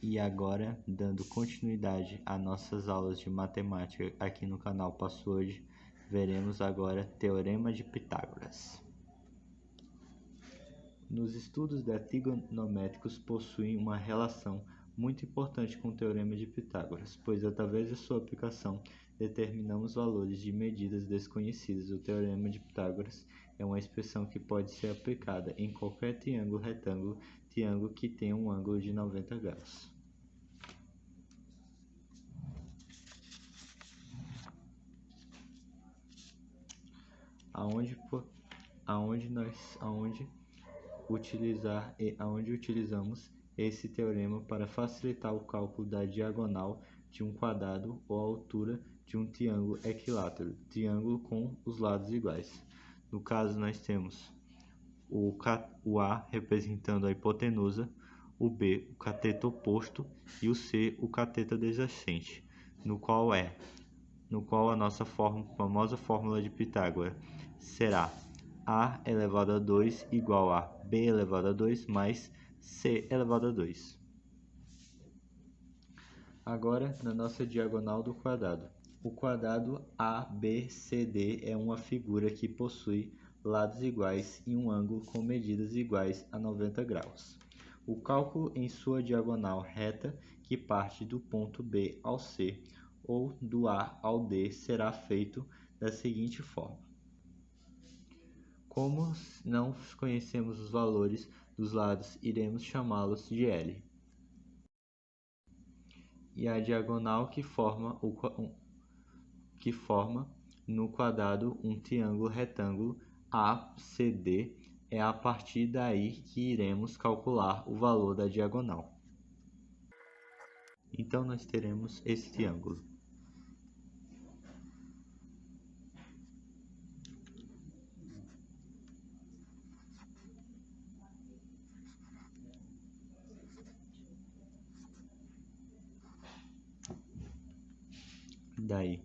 E agora, dando continuidade às nossas aulas de matemática aqui no canal Passo Hoje, veremos agora Teorema de Pitágoras. Nos estudos de trigonométricos possuem uma relação muito importante com o Teorema de Pitágoras, pois através de sua aplicação determinamos valores de medidas desconhecidas. O Teorema de Pitágoras é uma expressão que pode ser aplicada em qualquer triângulo retângulo, triângulo que tenha um ângulo de 90 graus. Aonde utilizamos esse teorema para facilitar o cálculo da diagonal de um quadrado ou a altura de um triângulo equilátero, triângulo com os lados iguais. No caso, nós temos o A representando a hipotenusa, o B o cateto oposto e o C o cateto adjacente, no qual a nossa famosa fórmula de Pitágoras será A elevado a 2 igual a B elevado a 2 mais C elevado a 2. Agora, na nossa diagonal do quadrado. O quadrado ABCD é uma figura que possui lados iguais e um ângulo com medidas iguais a 90 graus. O cálculo em sua diagonal reta, que parte do ponto B ao C ou do A ao D, será feito da seguinte forma. Como não conhecemos os valores dos lados, iremos chamá-los de L. E a diagonal que forma no quadrado um triângulo retângulo ACD, é a partir daí que iremos calcular o valor da diagonal. Então nós teremos esse triângulo. Daí,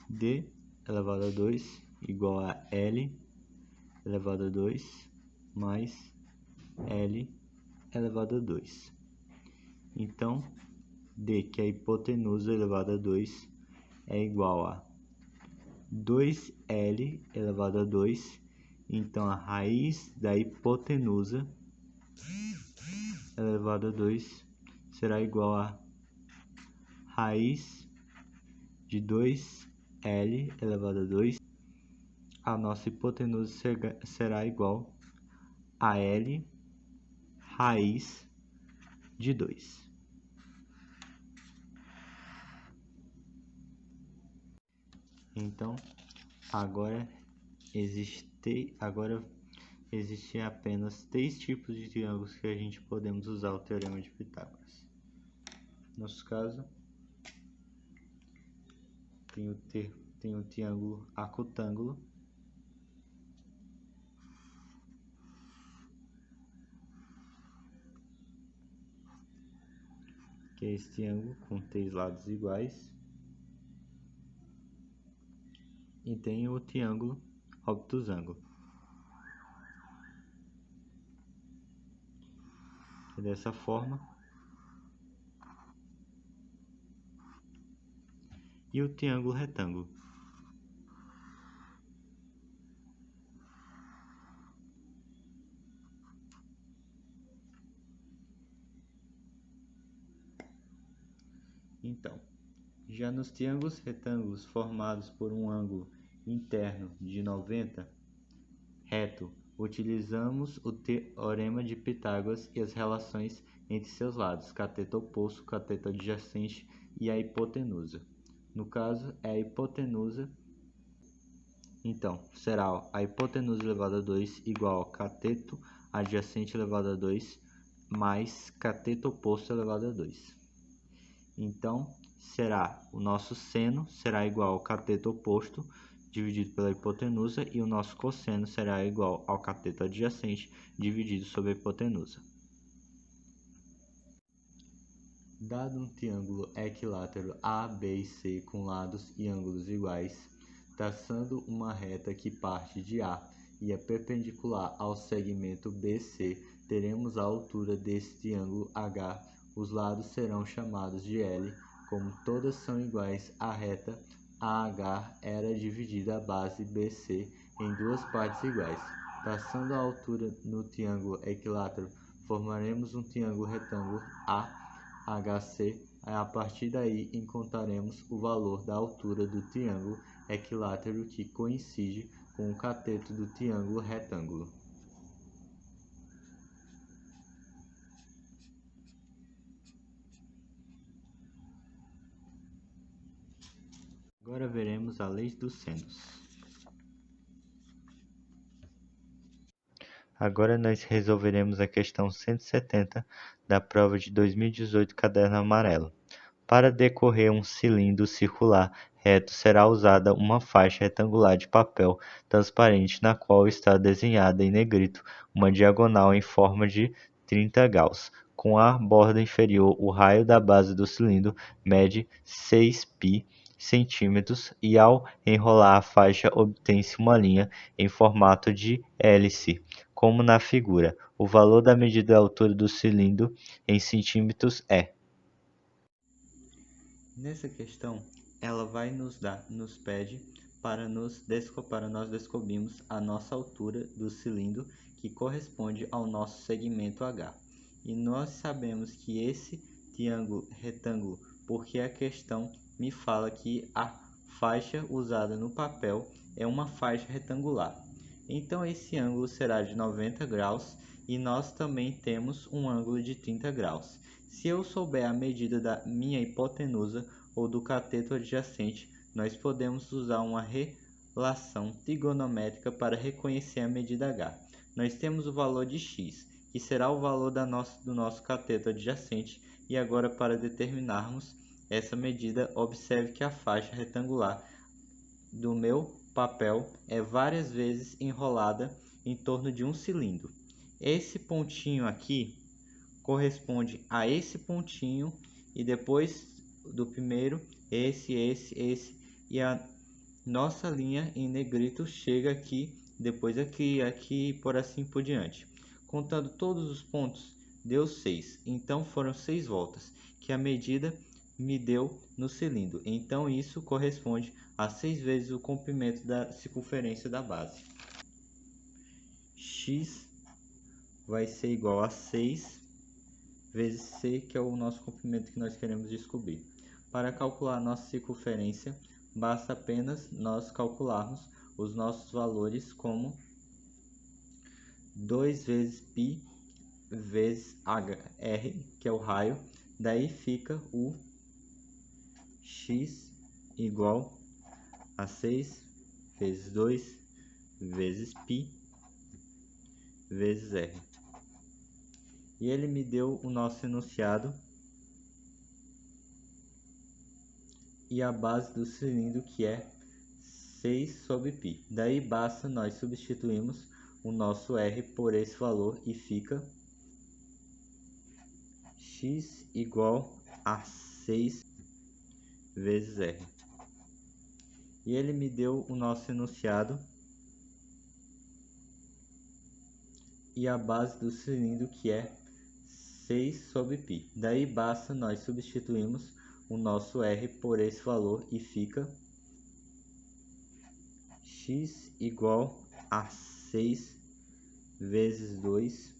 D elevado a 2 igual a L elevado a 2 mais L elevado a 2. Então, D, que é a hipotenusa elevado a 2, é igual a 2L elevado a 2. Então, a raiz da hipotenusa elevado a 2 será igual a raiz de 2L elevado a 2. A nossa hipotenusa será igual a L raiz de 2. Então, agora existem apenas 3 tipos de triângulos que a gente podemos usar o Teorema de Pitágoras. No nosso caso, tem o triângulo acutângulo, que é esse triângulo com 3 lados iguais, e tem o triângulo obtusângulo, que é dessa forma, e o triângulo retângulo. Então, já nos triângulos retângulos formados por um ângulo interno de 90 reto, utilizamos o Teorema de Pitágoras e as relações entre seus lados, cateto oposto, cateto adjacente e a hipotenusa. No caso, é a hipotenusa. Então, será a hipotenusa elevado a 2 igual ao cateto adjacente elevado a 2 mais cateto oposto elevado a 2. Então, o nosso seno será igual ao cateto oposto dividido pela hipotenusa e o nosso cosseno será igual ao cateto adjacente dividido sobre a hipotenusa. Dado um triângulo equilátero A, B e C com lados e ângulos iguais, traçando uma reta que parte de A e é perpendicular ao segmento BC, teremos a altura desse triângulo H Os lados serão chamados de L. Como todas são iguais, a reta AH era dividida a base BC em duas partes iguais. Traçando a altura no triângulo equilátero, formaremos um triângulo retângulo AHC. A partir daí, encontraremos o valor da altura do triângulo equilátero que coincide com o cateto do triângulo retângulo. Agora veremos a lei dos senos. Agora nós resolveremos a questão 170 da prova de 2018, caderno amarelo. Para decorrer um cilindro circular reto, será usada uma faixa retangular de papel transparente na qual está desenhada em negrito uma diagonal em forma de 30 graus. Com a borda inferior, o raio da base do cilindro mede 6π centímetros e ao enrolar a faixa obtém-se uma linha em formato de hélice, como na figura. O valor da medida da altura do cilindro em centímetros é. Nessa questão, ela vai nos pede para nós descobrirmos a nossa altura do cilindro, que corresponde ao nosso segmento H. E nós sabemos que esse triângulo retângulo, porque a questão me fala que a faixa usada no papel é uma faixa retangular. Então esse ângulo será de 90 graus e nós também temos um ângulo de 30 graus. Se eu souber a medida da minha hipotenusa ou do cateto adjacente, nós podemos usar uma relação trigonométrica para reconhecer a medida H. Nós temos o valor de x, que será o valor do nosso cateto adjacente, e agora para determinarmos essa medida, observe que a faixa retangular do meu papel é várias vezes enrolada em torno de um cilindro. Esse pontinho aqui corresponde a esse pontinho e depois do primeiro, esse, e a nossa linha em negrito chega aqui, depois aqui e por assim por diante. Contando todos os pontos, deu 6, então foram 6 voltas, que a medida me deu no cilindro. Então isso corresponde a 6 vezes o comprimento da circunferência da base. X vai ser igual a 6 vezes C, que é o nosso comprimento que nós queremos descobrir. Para calcular a nossa circunferência, basta apenas nós calcularmos os nossos valores como 2 vezes π vezes r, que é o raio. Daí fica o x igual a 6 vezes 2 vezes π vezes r. E ele me deu o nosso enunciado e a base do cilindro, que é 6 sobre π. Daí basta nós substituirmos o nosso r por esse valor e fica x igual a 6 vezes r. E ele me deu o nosso enunciado e a base do cilindro, que é 6 sobre π. Daí basta nós substituirmos o nosso r por esse valor e fica x igual a 6 vezes 2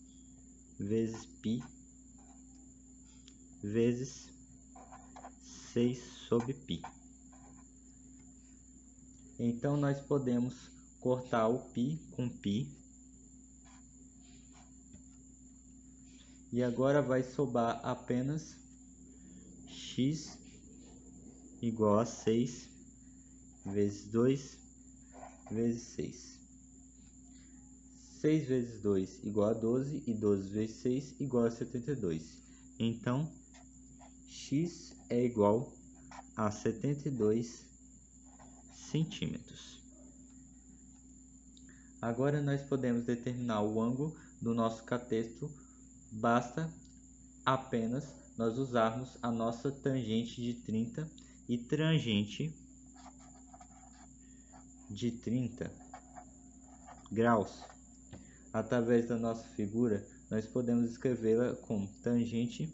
vezes π vezes 6 sobre π. Então nós podemos cortar o π com π. E agora vai sobrar apenas x igual a 6 vezes 2 vezes 6. 6 vezes 2 igual a 12 e 12 vezes 6 igual a 72. Então, x é igual a 72 centímetros. Agora nós podemos determinar o ângulo do nosso cateto. Basta apenas nós usarmos a nossa tangente de 30 e tangente de 30 graus. Através da nossa figura, nós podemos escrevê-la como tangente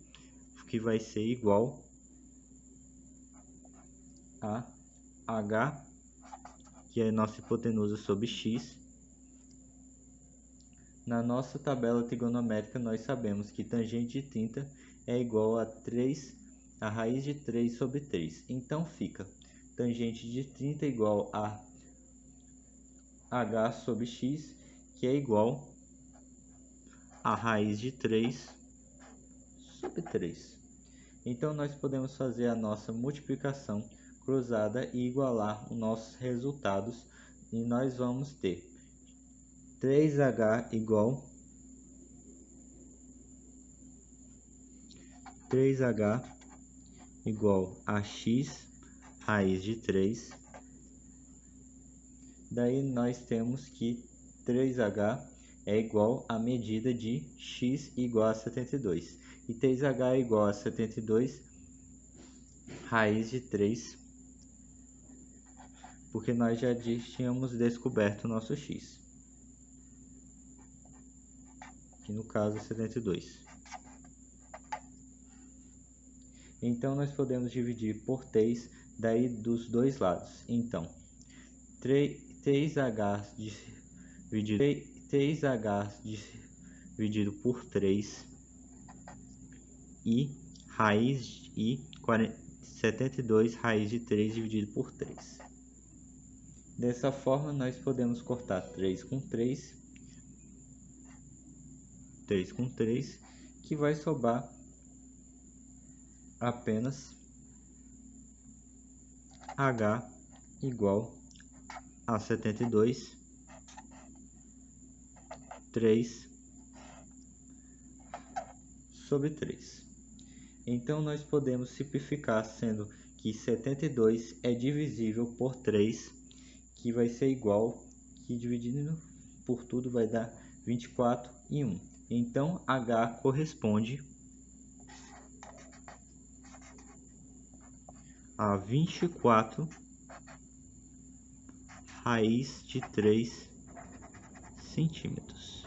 que vai ser igual a h, que é a nossa hipotenusa sobre x. Na nossa tabela trigonométrica, nós sabemos que tangente de 30 é igual a raiz de 3 sobre 3. Então, fica tangente de 30 igual a h sobre x, que é igual a raiz de 3 sobre 3. Então, nós podemos fazer a nossa multiplicação cruzada e igualar os nossos resultados. E nós vamos ter 3h igual 3h igual a x raiz de 3. Daí nós temos que 3h é igual a medida de x igual a 72. E 3h é igual a 72 raiz de 3, porque nós já tínhamos descoberto o nosso x, que no caso é 72. Então, nós podemos dividir por 3, daí dos dois lados. Então, 3h dividido por 3 e 72 raiz de 3 dividido por 3. Dessa forma, nós podemos cortar 3 com 3, que vai sobrar apenas h igual a 72, 3 sobre 3. Então, nós podemos simplificar, sendo que 72 é divisível por 3, que vai ser igual, que dividindo por tudo vai dar 24 e 1. Então, h corresponde a 24 raiz de 3 centímetros.